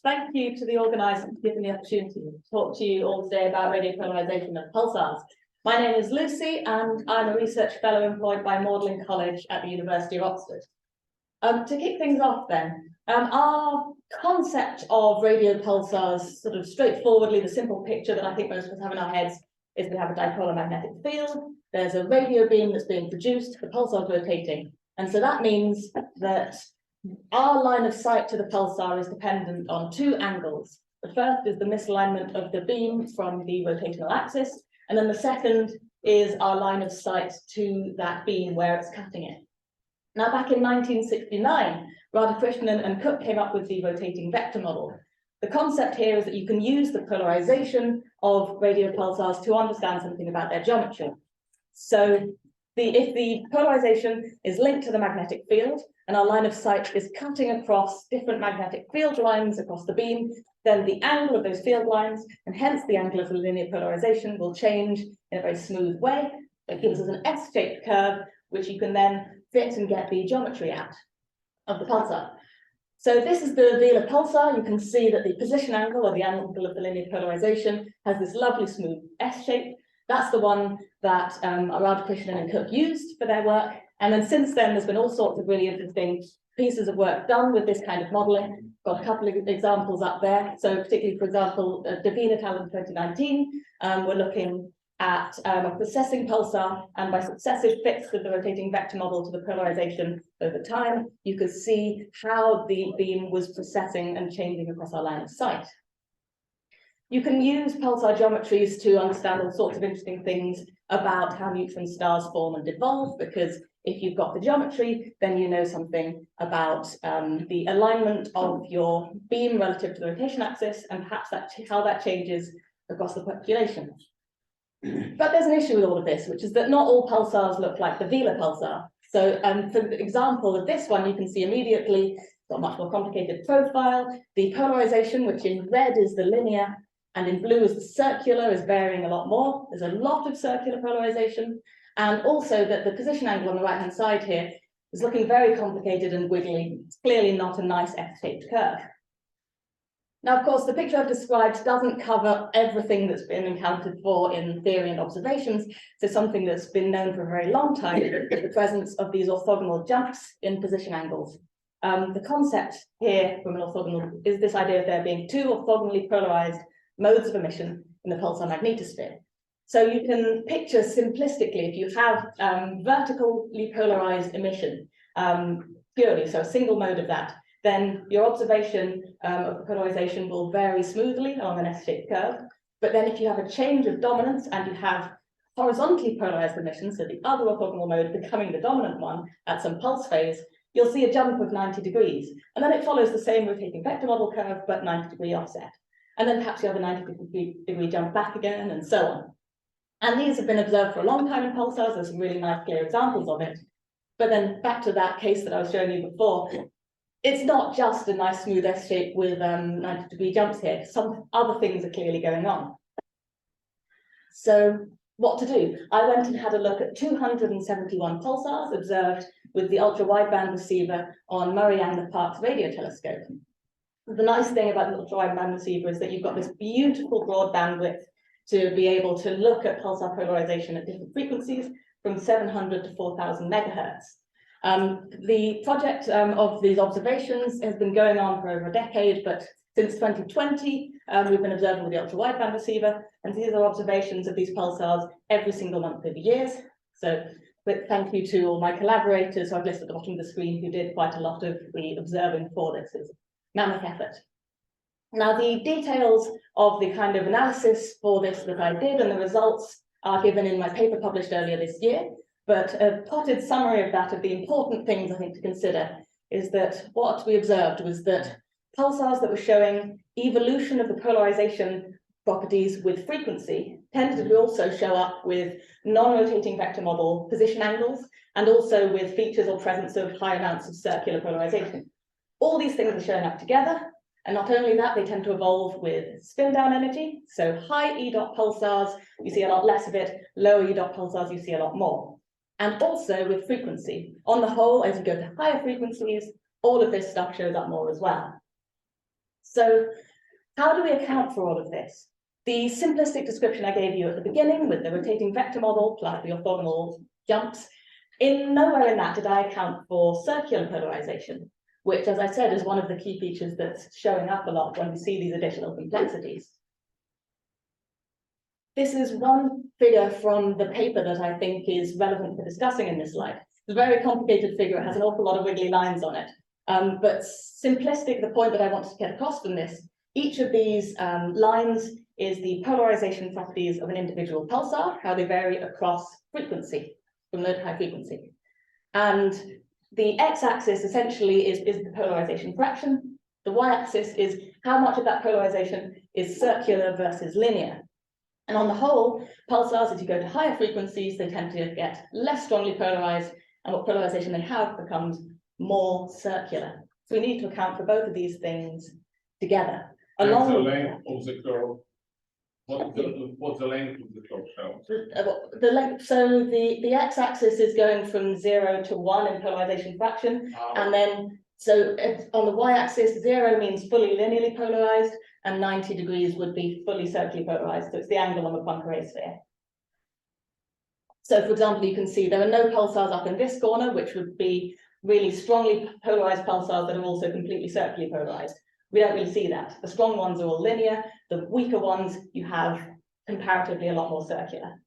Thank you to the organisers for giving me the opportunity to talk to you all today about radio polarisation and pulsars. My name is Lucy and I'm a research fellow employed by Magdalen College at the University of Oxford. To kick things off then, our concept of radio pulsars, sort of straightforwardly, the simple picture that I think most of us have in our heads is we have a dipolar magnetic field, there's a radio beam that's being produced, the pulsar is rotating. And so that means that our line of sight to the pulsar is dependent on two angles. The first is the misalignment of the beam from the rotational axis, and then the second is our line of sight to that beam where it's cutting it. Now, back in 1969, Radhakrishnan and Cook came up with the rotating vector model. The concept here is that you can use the polarization of radio pulsars to understand something about their geometry. So if the polarization is linked to the magnetic field and our line of sight is cutting across different magnetic field lines across the beam, then the angle of those field lines, and hence the angle of the linear polarization, will change in a very smooth way. It gives us an S-shaped curve, which you can then fit and get the geometry out of the pulsar. So this is the Vela pulsar. You can see that the position angle, or the angle of the linear polarization, has this lovely smooth S shape. That's the one that Radhakrishnan and Cook used for their work. And then since then, there's been all sorts of really interesting pieces of work done with this kind of modeling. Got a couple of examples up there. So particularly, for example, Davina et al. In 2019, we're looking at a processing pulsar, and by successive fits of the rotating vector model to the polarization over time, you could see how the beam was processing and changing across our line of sight. You can use pulsar geometries to understand all sorts of interesting things about how neutron stars form and evolve, because if you've got the geometry, then you know something about the alignment of your beam relative to the rotation axis, and perhaps how that changes across the population. But there's an issue with all of this, which is that not all pulsars look like the Vela pulsar. So for the example of this one, you can see immediately it's got a much more complicated profile. The polarization, which in red is the linear and in blue is the circular, is varying a lot more. There's a lot of circular polarization. And also that the position angle on the right-hand side here is looking very complicated and wiggly. It's clearly not a nice S-shaped curve. Now, of course, the picture I've described doesn't cover everything that's been accounted for in theory and observations. So something that's been known for a very long time is the presence of these orthogonal jumps in position angles. The concept here from an orthogonal is this idea of there being two orthogonally polarized modes of emission in the pulsar magnetosphere. So you can picture simplistically, if you have vertically polarized emission purely, so a single mode of that, then your observation of the polarization will vary smoothly along an S-shaped curve. But then if you have a change of dominance and you have horizontally polarized emission, so the other orthogonal mode becoming the dominant one at some pulse phase, you'll see a jump of 90 degrees. And then it follows the same rotating vector model curve, but 90-degree offset. And then perhaps you have a 90-degree jump back again, and so on. And these have been observed for a long time in pulsars. There's some really nice clear examples of it. But then back to that case that I was showing you before, it's not just a nice smooth S shape with 90-degree jumps here. Some other things are clearly going on. So what to do? I went and had a look at 271 pulsars observed with the ultra-wideband receiver on Marianne Parkes radio telescope. The nice thing about the ultra-wideband receiver is that you've got this beautiful broad bandwidth to be able to look at pulsar polarization at different frequencies from 700 to 4,000 megahertz. The project of these observations has been going on for over a decade, but since 2020, we've been observing with the ultra-wideband receiver, and these are observations of these pulsars every single month over years. So thank you to all my collaborators who I've listed at the bottom of the screen, who did quite a lot of the observing for this. It's a mammoth effort. Now, the details of the kind of analysis for this that I did and the results are given in my paper published earlier this year. But a potted summary of that, of the important things I think to consider, is that what we observed was that pulsars that were showing evolution of the polarization properties with frequency tended to also show up with non-rotating vector model position angles, and also with features or presence of high amounts of circular polarization. All these things are showing up together, and not only that, they tend to evolve with spin down energy. So high E dot pulsars, you see a lot less of it. Lower E dot pulsars, you see a lot more. And also with frequency. On the whole, as you go to higher frequencies, all of this stuff shows up more as well. So how do we account for all of this? The simplistic description I gave you at the beginning with the rotating vector model plus the orthogonal jumps, nowhere in that did I account for circular polarization, which, as I said, is one of the key features that's showing up a lot when we see these additional complexities. This is one figure from the paper that I think is relevant for discussing in this slide. It's a very complicated figure. It has an awful lot of wiggly lines on it. But simplistic, the point that I wanted to get across from this, each of these lines is the polarization properties of an individual pulsar, how they vary across frequency, from low to high frequency. And the x-axis essentially is the polarization fraction. The y-axis is how much of that polarization is circular versus linear. And on the whole, pulsars, as you go to higher frequencies, they tend to get less strongly polarized, and what polarization they have becomes more circular. So we need to account for both of these things together. Along the length of the curve. What's the length of the curve? The length, so the x-axis is going from 0 to 1 in polarization fraction, and then so on the y-axis, 0 means fully linearly polarized, and 90 degrees would be fully circularly polarized. So it's the angle on the Poincare sphere. So, for example, you can see there are no pulsars up in this corner, which would be really strongly polarized pulsars that are also completely circularly polarized. We don't really see that. The strong ones are all linear. The weaker ones, you have comparatively a lot more circular.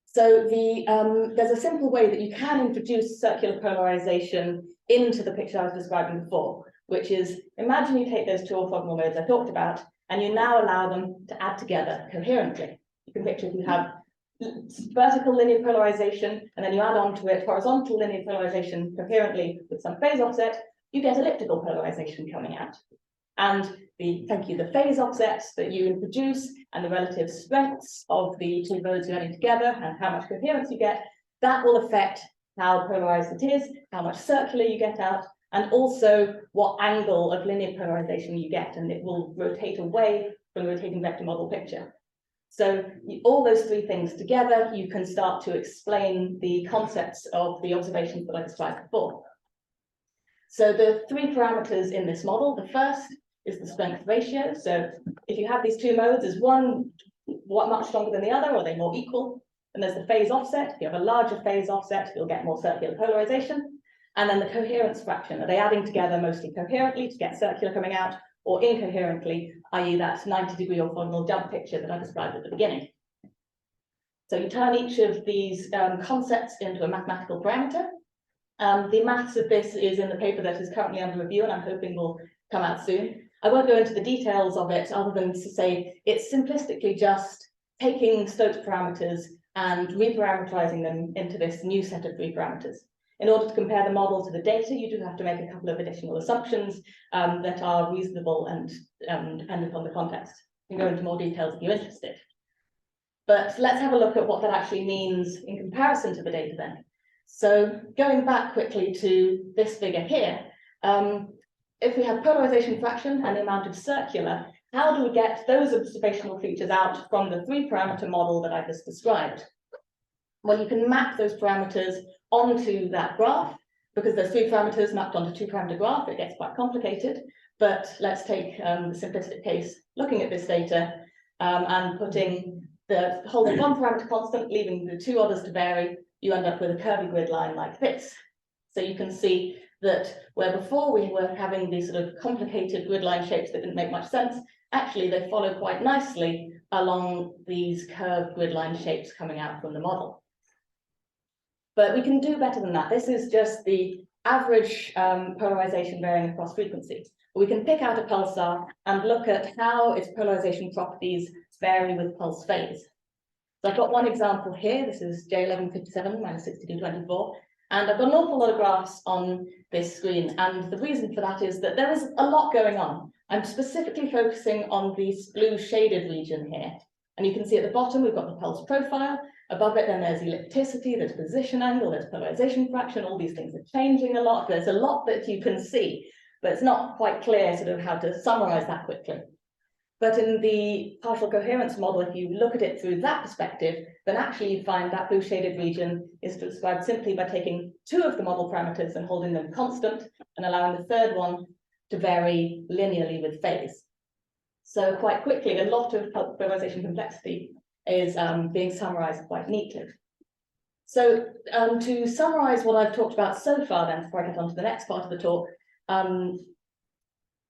So there's a simple way that you can introduce circular polarization into the picture I was describing before, which is, imagine you take those two orthogonal modes I talked about, and you now allow them to add together coherently. You can picture if you have vertical linear polarization, and then you add on to it horizontal linear polarization coherently with some phase offset, you get elliptical polarization coming out. And the phase offsets that you introduce and the relative strengths of the two modes you're adding together and how much coherence you get, that will affect how polarized it is, how much circular you get out, and also what angle of linear polarization you get, and it will rotate away from the rotating vector model picture. So all those three things together, you can start to explain the concepts of the observations that I described before. So the three parameters in this model, the first is the strength ratio. So if you have these two modes, is one much stronger than the other, or are they more equal? And there's the phase offset. If you have a larger phase offset, you'll get more circular polarization. And then the coherence fraction, are they adding together mostly coherently to get circular coming out, or incoherently, i.e. that 90-degree orthogonal jump picture that I described at the beginning? So you turn each of these concepts into a mathematical parameter. The maths of this is in the paper that is currently under review, and I'm hoping will come out soon. I won't go into the details of it other than to say it's simplistically just taking Stokes parameters and reparameterizing them into this new set of three parameters. In order to compare the model to the data, you do have to make a couple of additional assumptions that are reasonable and dependent on the context. You can go into more details if you're interested. But let's have a look at what that actually means in comparison to the data then. So going back quickly to this figure here, if we have polarization fraction and the amount of circular, how do we get those observational features out from the three-parameter model that I just described? Well, you can map those parameters onto that graph, because there's three parameters mapped onto a two-parameter graph. It gets quite complicated, but let's take the simplistic case, looking at this data and holding one parameter constant, leaving the two others to vary, you end up with a curvy grid line like this. So you can see that where before we were having these sort of complicated grid line shapes that didn't make much sense, actually they follow quite nicely along these curved grid line shapes coming out from the model. But we can do better than that. This is just the average polarization varying across frequency. We can pick out a pulsar and look at how its polarization properties vary with pulse phase. So I've got one example here. This is J1157 minus 6224. And I've got an awful lot of graphs on this screen. And the reason for that is that there is a lot going on. I'm specifically focusing on this blue shaded region here. And you can see at the bottom, we've got the pulse profile. Above it, then there's ellipticity, there's position angle, there's polarization fraction. All these things are changing a lot. There's a lot that you can see, but it's not quite clear sort of how to summarize that quickly. But in the partial coherence model, if you look at it through that perspective, then actually you find that blue shaded region is described simply by taking two of the model parameters and holding them constant and allowing the third one to vary linearly with phase. So quite quickly, a lot of polarization complexity is being summarized quite neatly. So to summarize what I've talked about so far then, before I get on to the next part of the talk,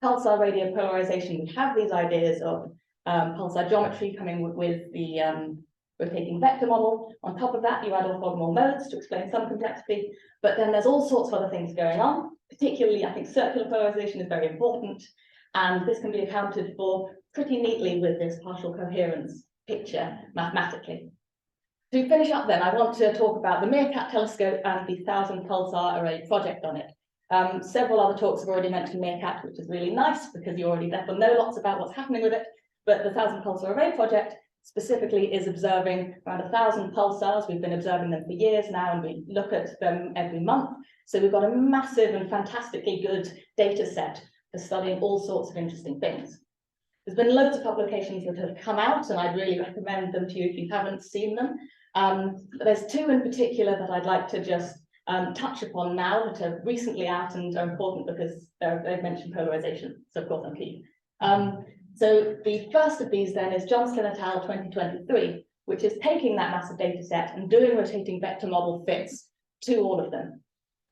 pulsar radio polarization, we have these ideas of pulsar geometry coming with the rotating vector model. On top of that, you add orthogonal modes to explain some complexity, but then there's all sorts of other things going on. Particularly, I think circular polarization is very important, and this can be accounted for pretty neatly with this partial coherence picture mathematically. To finish up then, I want to talk about the Meerkat telescope and the 1,000 pulsar array project on it. Several other talks have already mentioned Meerkat, which is really nice because you already therefore know lots about what's happening with it, but the 1,000 pulsar array project specifically is observing around 1,000 pulsars. We've been observing them for years now, and we look at them every month. So we've got a massive and fantastically good data set for studying all sorts of interesting things. There's been loads of publications that have come out, and I'd really recommend them to you if you haven't seen them. There's two in particular that I'd like to just touch upon now that are recently out and are important because they've mentioned polarization, so of course I'm keen. So the first of these then is Johnston et al. 2023, which is taking that massive data set and doing rotating vector model fits to all of them.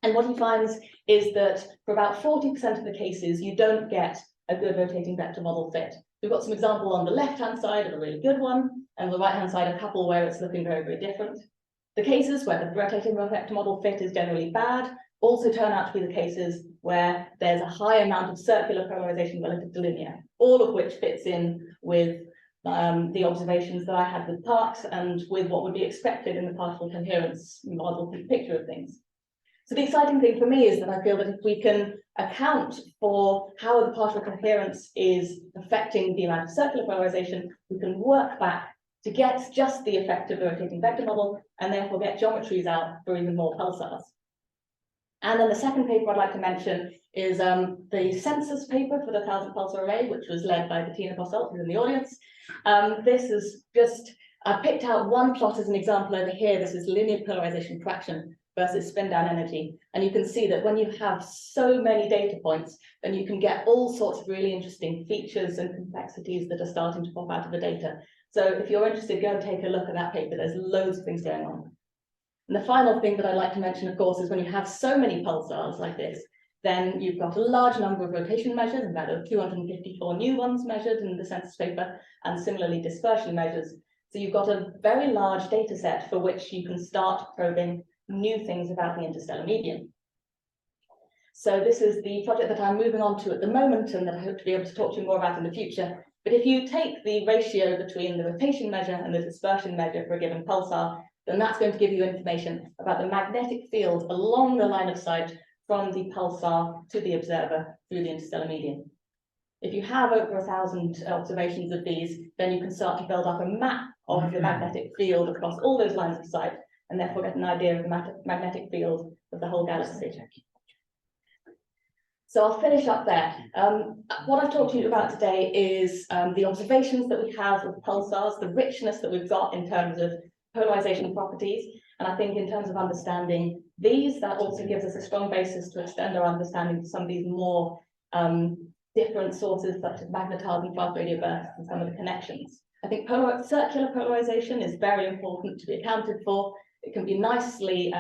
And what he finds is that for about 40% of the cases, you don't get a good rotating vector model fit. We've got some example on the left-hand side of a really good one, and the right-hand side a couple where it's looking very, very different. The cases where the rotating vector model fit is generally bad also turn out to be the cases where there's a high amount of circular polarization relative to linear, all of which fits in with the observations that I had with Parkes and with what would be expected in the partial coherence model picture of things. So the exciting thing for me is that I feel that if we can account for how the partial coherence is affecting the amount of circular polarization, we can work back to get just the effect of the rotating vector model and therefore get geometries out for even more pulsars. And then the second paper I'd like to mention is the census paper for the 1,000 pulsar array, which was led by Bettina Posselt, who's in the audience. This is just, I picked out one plot as an example over here. This is linear polarization fraction versus spin down energy. And you can see that when you have so many data points, then you can get all sorts of really interesting features and complexities that are starting to pop out of the data. So if you're interested, go and take a look at that paper. There's loads of things going on. And the final thing that I'd like to mention, of course, is when you have so many pulsars like this, then you've got a large number of rotation measures, about 254 new ones measured in the census paper, and similarly dispersion measures. So you've got a very large data set for which you can start probing new things about the interstellar medium. So this is the project that I'm moving on to at the moment and that I hope to be able to talk to you more about in the future. But if you take the ratio between the rotation measure and the dispersion measure for a given pulsar, then that's going to give you information about the magnetic field along the line of sight from the pulsar to the observer through the interstellar medium. If you have over 1,000 observations of these, then you can start to build up a map of the magnetic field across all those lines of sight, and therefore get an idea of the magnetic field of the whole galaxy. So I'll finish up there. What I've talked to you about today is the observations that we have of pulsars, the richness that we've got in terms of polarization properties. And I think in terms of understanding these, that also gives us a strong basis to extend our understanding to some of these more different sources, such as magnetizing fast radio bursts and some of the connections. I think circular polarization is very important to be accounted for. It can be nicely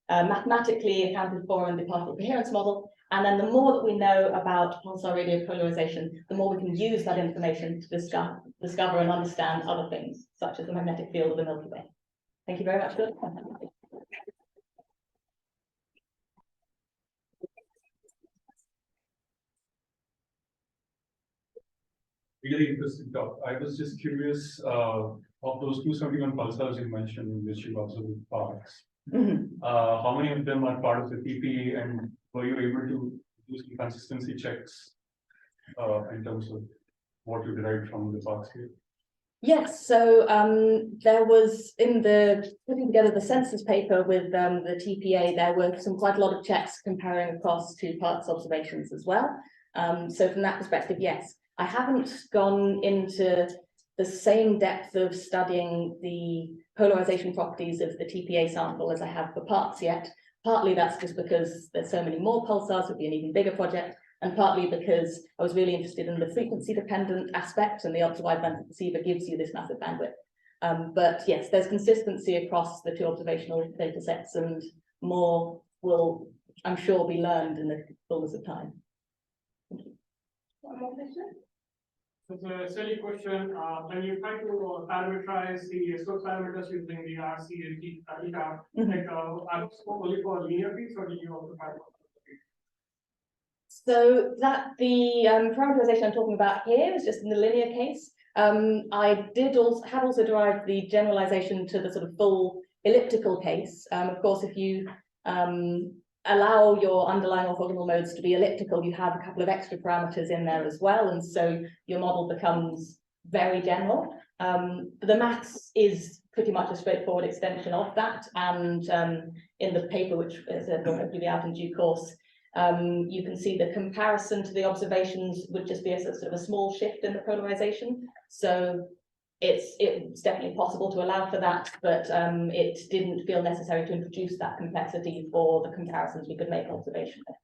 mathematically accounted for in the partial coherence model. And then the more that we know about pulsar radio polarization, the more we can use that information to discover and understand other things, such as the magnetic field of the Milky Way. Thank you very much for your time. Really interesting talk. I was just curious of those 271 pulsars you mentioned, which you observed with Parkes. How many of them are part of the TPA, and were you able to do some consistency checks in terms of what you derived from the Parkes field? Yes, so there was, in the putting together the census paper with the TPA, there were quite a lot of checks comparing across to Parkes observations as well. So from that perspective, yes. I haven't gone into the same depth of studying the polarization properties of the TPA sample as I have for Parkes yet. Partly that's just because there's so many more pulsars, it would be an even bigger project, and partly because I was really interested in the frequency dependent aspect, and the ultra wideband receiver gives you this massive bandwidth. But yes, there's consistency across the two observational data sets, and more will, I'm sure, be learned in the fullness of time. Thank you. One more question? It's a silly question. When you try to parameterize the source parameters using the RC and eta, like are those only for linear fields, or do you also have? So that the parameterization I'm talking about here is just in the linear case. I did also derived the generalization to the sort of full elliptical case. Of course, if you allow your underlying orthogonal modes to be elliptical, you have a couple of extra parameters in there as well, and so your model becomes very general. The maths is pretty much a straightforward extension of that, and in the paper, which will hopefully be out in due course, you can see the comparison to the observations would just be a sort of a small shift in the polarization. So it's definitely possible to allow for that, but it didn't feel necessary to introduce that complexity for the comparisons we could make observationally.